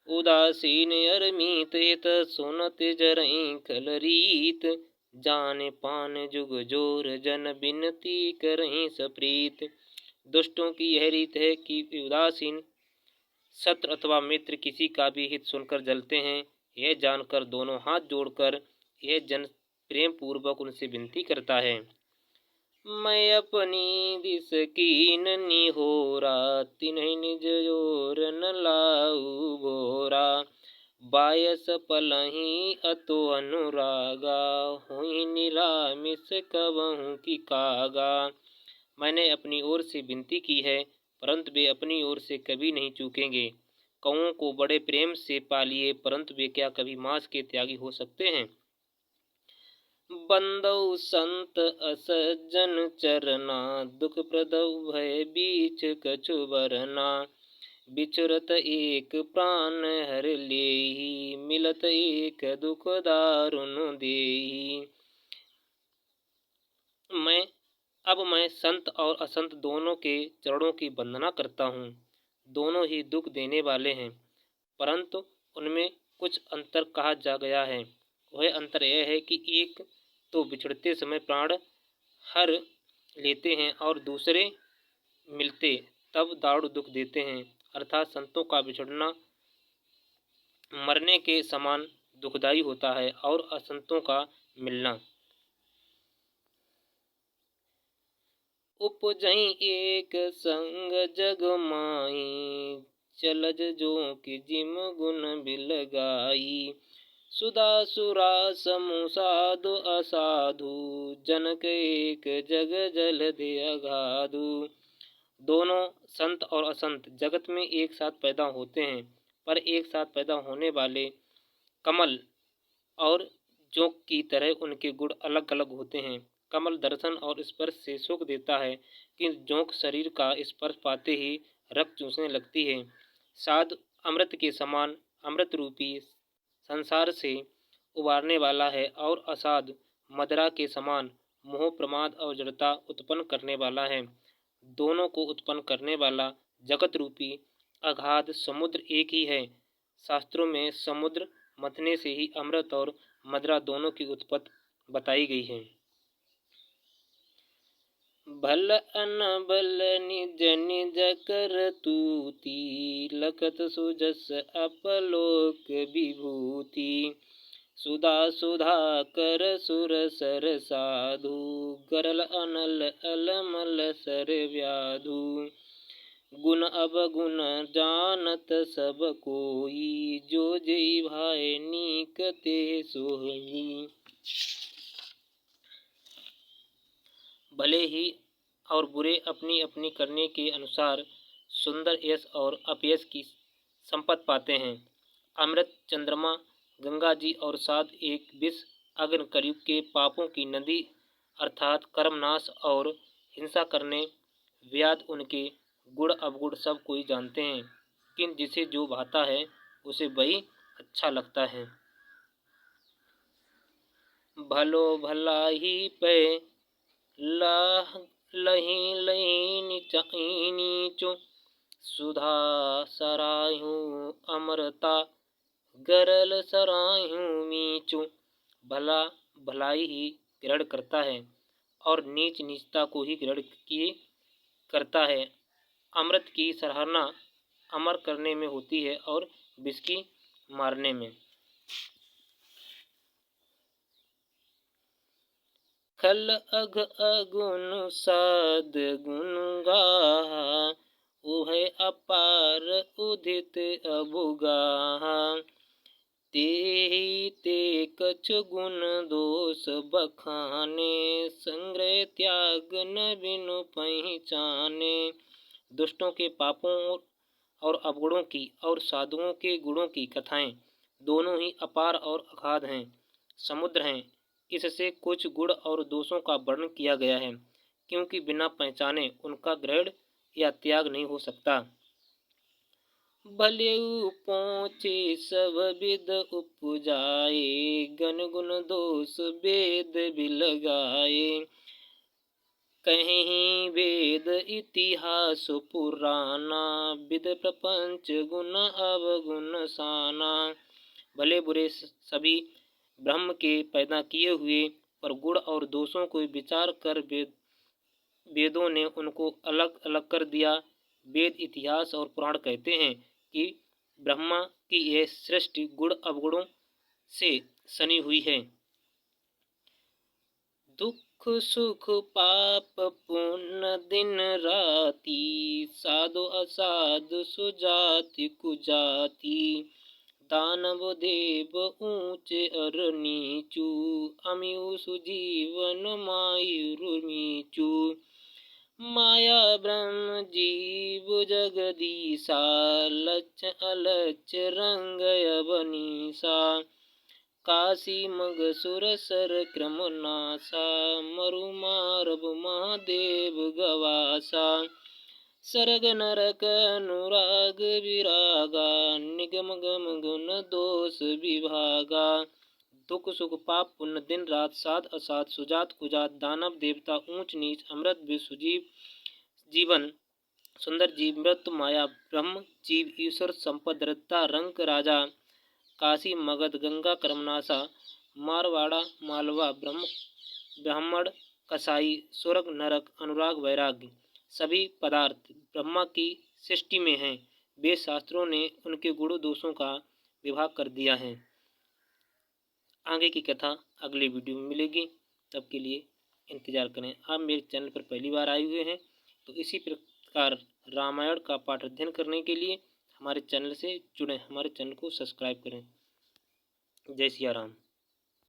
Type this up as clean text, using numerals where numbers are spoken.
उदासीन अरमीत हित सुनत जरई खलरीत। जाने पान जुग जोर जन बिनती करहीं सप्रीत। दुष्टों की यह रीत है कि उदासीन शत्रु अथवा मित्र किसी का भी हित सुनकर जलते हैं। यह जानकर दोनों हाथ जोड़कर यह जन प्रेम पूर्वक उनसे विनती करता है। मैं अपनी दिस कीन निहोरा तिन्हि निज ओर न लाऊ भोरा। बायस पलहि अतो अनुरागा हुई निरामिस कबहू की कागा। मैंने अपनी ओर से विनती की है परंतु वे अपनी ओर से कभी नहीं चूकेंगे। कौओं को बड़े प्रेम से पालिए परंतु वे क्या कभी मांस के त्यागी हो सकते हैं। बंदौ संत असज्जन चरना दुख प्रदौ भय बीच कछु बरना। बिचरत एक प्राण हर लेहि मिलत एक दुख दारुण देहि। मैं संत और असंत दोनों के चरणों की वंदना करता हूँ। दोनों ही दुख देने वाले हैं परंतु उनमें कुछ अंतर कहा जा गया है। वह अंतर यह है कि एक तो बिछड़ते समय प्राण हर लेते हैं और दूसरे मिलते तब दारुण दुख देते हैं। अर्थात संतों का बिछड़ना मरने के समान दुखदायी होता है और असंतों का मिलना। उपजई एक संग जग माई चलज जो कि जिम गुण बिलगाई। सुधा सुरा समूह साधु असाधु जनक एक जग जल दे अगाधु। दोनों संत और असंत जगत में एक साथ पैदा होते हैं पर एक साथ पैदा होने वाले कमल और जोंक की तरह उनके गुण अलग अलग होते हैं। कमल दर्शन और स्पर्श से सुख देता है किंतु जोंक शरीर का स्पर्श पाते ही रक्त चूसने लगती है। साधु अमृत के समान अमृत रूपी संसार से उबारने वाला है और असाधु मदिरा के समान मोह प्रमाद और जड़ता उत्पन्न करने वाला है। दोनों को उत्पन्न करने वाला जगत रूपी अगाध समुद्र एक ही है। शास्त्रों में समुद्र मथने से ही अमृत और मदिरा दोनों की उत्पत्ति बताई गई है। भल अनबल निज निज कर तूती लखत सुजस अपलोक विभूति। सुधा सुधा कर सुर सर साधु गरल अनल अलमल सर व्याधु। गुण अवगुण जानत सब कोई जो जय भाई नीक ते सोई। भले ही और बुरे अपनी अपनी करने के अनुसार सुंदर यश और अपयश की संपत्ति पाते हैं। अमृत चंद्रमा गंगा जी और साध एक विष अग्नि कलयुग के पापों की नदी अर्थात कर्मनाश और हिंसा करने व्याध उनके गुण अवगुण सब कोई जानते हैं किंतु जिसे जो भाता है उसे वही अच्छा लगता है। भलो भला ही पे लही लही नीचो सुधा सराहू अमरता गरल सराहू मीचो। भला भलाई ही ग्रहण करता है और नीच नीचता को ही ग्रहण किए करता है। अमृत की सराहना अमर करने में होती है और विष की मारने में। खल अघ अगुन साध गुण गाहा उह अपार उदित अबुगाहा। तेहि ते कछु गुण दोष बखाने संग्रह त्याग न बिनु पहचाने। दुष्टों के पापों और अवगुणों की और साधुओं के गुणों की कथाएं दोनों ही अपार और अगाध हैं, समुद्र हैं। इससे कुछ गुण और दोषों का वर्णन किया गया है क्योंकि बिना पहचाने उनका ग्रहण या त्याग नहीं हो सकता। भलेउ पहुँचे सब विद उपजाए गण गुण दोष वेद बिलगाए। कहीं वेद इतिहास पुराना, विद प्रपंच गुण अवगुण साना। भले बुरे सभी ब्रह्म के पैदा किए हुए, पर गुण और दोषों को विचार कर वेदों ने उनको अलग अलग कर दिया। वेद, इतिहास और पुराण कहते हैं कि ब्रह्मा की यह सृष्टि गुण अवगुणों से सनी हुई है। दुख सुख पाप पुण्य दिन राति, साधु असाधु सुजाति कुजाति। दानव देव ऊंचे अर नीचू, अमियु सुजीवन मायुरु नीचू। माया ब्रह्म जीव जगदीसा, लच अलच रंग अवनीसा। काशी मग सुर सर क्रम नासा, मरु मारब महादेव गवासा। सरग नरक अनुराग विरागा, निगम गम गुण दोष विभागा। दुख सुख पाप पुण्य दिन रात, साध असाध सुजात कुजात। दानव देवता ऊंच नीच, अमृत विष सुजीव जीवन सुंदर जीव। मृत्यु माया ब्रह्म जीव ईश्वर संपद दरिद्रता रंक राजा। काशी मगध गंगा कर्मनाशा, मारवाड़ा मालवा ब्राह्मण कसाई। स्वर्ग नरक अनुराग वैराग्य। सभी पदार्थ ब्रह्मा की सृष्टि में हैं। वेद शास्त्रों ने उनके गुण दोषों का विभाग कर दिया है। आगे की कथा अगले वीडियो में मिलेगी, तब के लिए इंतजार करें। आप मेरे चैनल पर पहली बार आए हुए हैं तो इसी प्रकार रामायण का पाठ अध्ययन करने के लिए हमारे चैनल से जुड़ें, हमारे चैनल को सब्सक्राइब करें। जय सिया राम।